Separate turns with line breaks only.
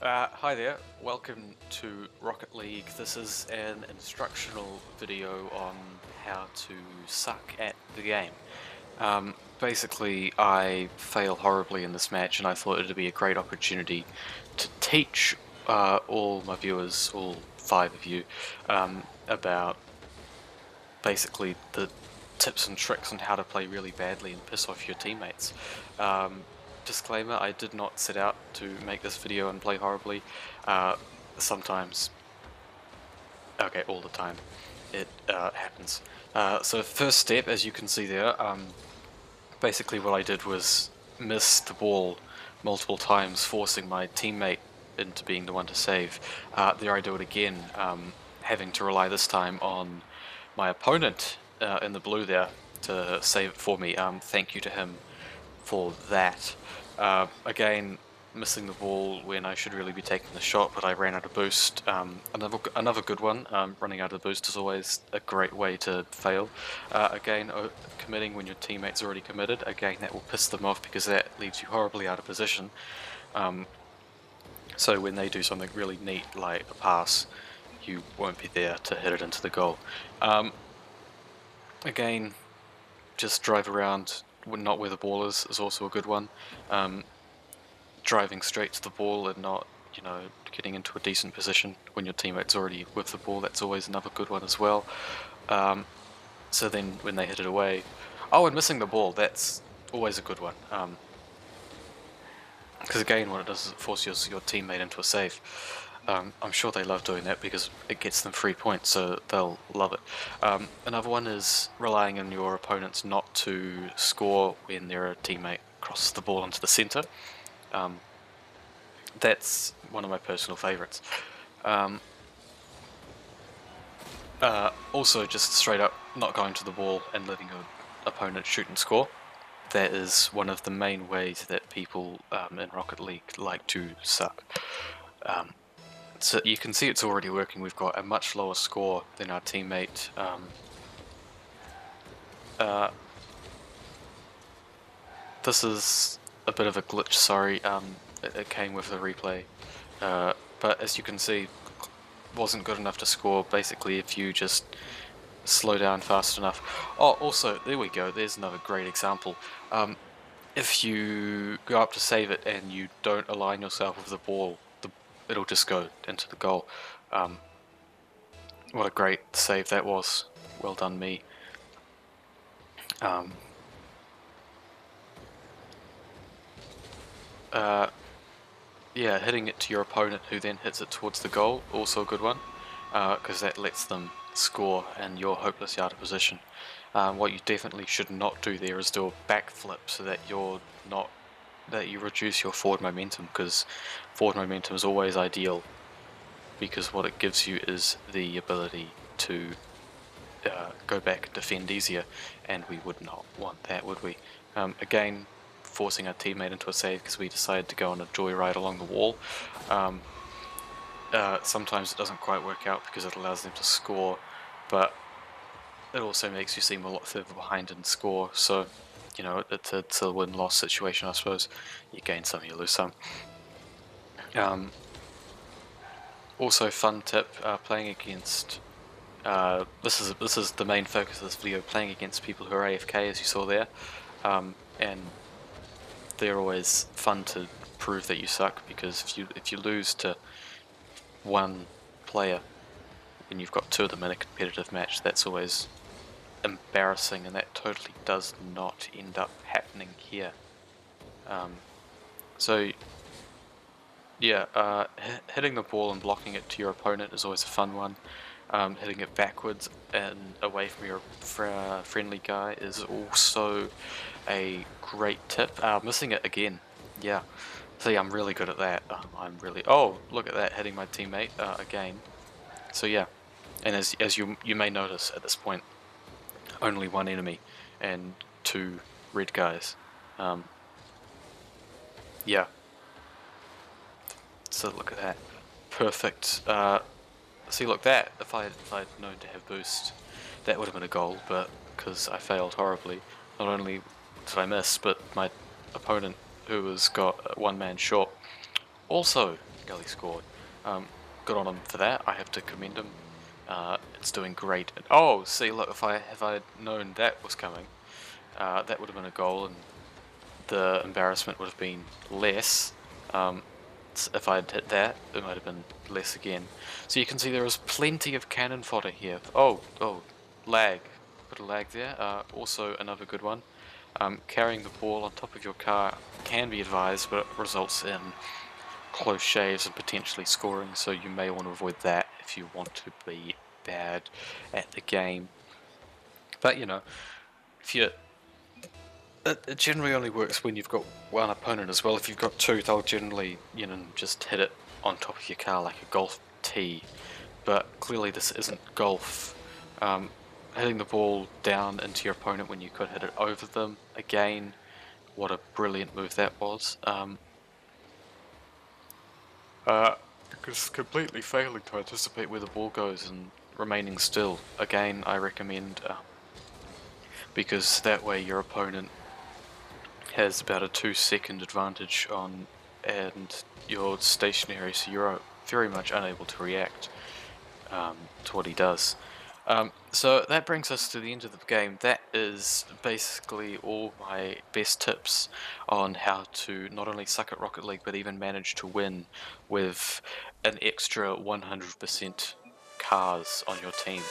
Hi there, welcome to Rocket League. This is an instructional video on how to suck at the game. Basically, I fail horribly in this match and I thought it would be a great opportunity to teach all my viewers, all 5 of you, about basically the tips and tricks on how to play really badly and piss off your teammates. Disclaimer, I did not set out to make this video and play horribly. Sometimes, okay, all the time, it happens. So first step, as you can see there, basically what I did was miss the ball multiple times, forcing my teammate into being the one to save. There I do it again, having to rely this time on my opponent in the blue there to save it for me. Thank you to him for that. Again, missing the ball when I should really be taking the shot, but I ran out of boost. Another good one. Running out of boost is always a great way to fail. Again, committing when your teammate's already committed. Again, that will piss them off because that leaves you horribly out of position. So when they do something really neat like a pass, you won't be there to hit it into the goal. Again, just drive around, not where the ball is also a good one. Driving straight to the ball and not, getting into a decent position when your teammate's already with the ball, that's always another good one as well. So then when they hit it away, and missing the ball, that's always a good one. Because again, what it does is it forces your teammate into a save. I'm sure they love doing that because it gets them 3 points, so they'll love it. Another one is relying on your opponents not to score when their teammate crosses the ball into the centre. That's one of my personal favourites. Also, just straight up not going to the ball and letting your opponent shoot and score. That is one of the main ways that people in Rocket League like to suck. So you can see it's already working. We've got a much lower score than our teammate. This is a bit of a glitch, sorry. It came with the replay. But as you can see, wasn't good enough to score. Basically, if you just slow down fast enough. Also, there we go. There's another great example. If you go up to save it and you don't align yourself with the ball, it'll just go into the goal. What a great save that was. Well done, me. Yeah, hitting it to your opponent who then hits it towards the goal, also a good one, because that lets them score and you're hopelessly out of position. What you definitely should not do there is do a backflip so that you reduce your forward momentum, because forward momentum is always ideal, because what it gives you is the ability to go back and defend easier, and we would not want that, would we? Again, forcing our teammate into a save because we decided to go on a joyride along the wall. Sometimes it doesn't quite work out because it allows them to score, but it also makes you seem a lot further behind in score, so it's a win-loss situation, I suppose. You gain some, you lose some. Also, fun tip, playing against this is the main focus of this video, playing against people who are AFK, as you saw there, and they're always fun to prove that you suck, because if you lose to one player and you've got 2 of them in a competitive match, that's always embarrassing, and that totally does not end up happening here. So yeah, hitting the ball and blocking it to your opponent is always a fun one. Hitting it backwards and away from your friendly guy is also a great tip. Missing it again, yeah. See, I'm really good at that. Oh, look at that, hitting my teammate again. So yeah, and as you may notice at this point, only 1 enemy and 2 red guys. Yeah. So look at that, perfect. See, look, that if I'd known to have boost, that would have been a goal, but because I failed horribly, not only did I miss, but my opponent, who has got 1 man short, also practically scored. Good on him for that. I have to commend him. It's doing great. Oh, see, look, if I had known that was coming, that would have been a goal, and the embarrassment would have been less. If I'd hit that, it might have been less again. So you can see there is plenty of cannon fodder here. Oh, lag. Bit of lag there. Also another good one. Carrying the ball on top of your car can be advised, but it results in close shaves and potentially scoring, so you may want to avoid that if you want to be bad at the game. But you know, if you it generally only works when you've got one opponent as well. If you've got two, they'll generally, just hit it on top of your car like a golf tee. But clearly this isn't golf. Hitting the ball down into your opponent when you could hit it over them, again, what a brilliant move that was. Because completely failing to anticipate where the ball goes and remaining still, again, I recommend, because that way your opponent has about a 2-second advantage on, and you're stationary, so you're very much unable to react to what he does. So that brings us to the end of the game. That is basically all my best tips on how to not only suck at Rocket League, but even manage to win with an extra 100% cars on your team.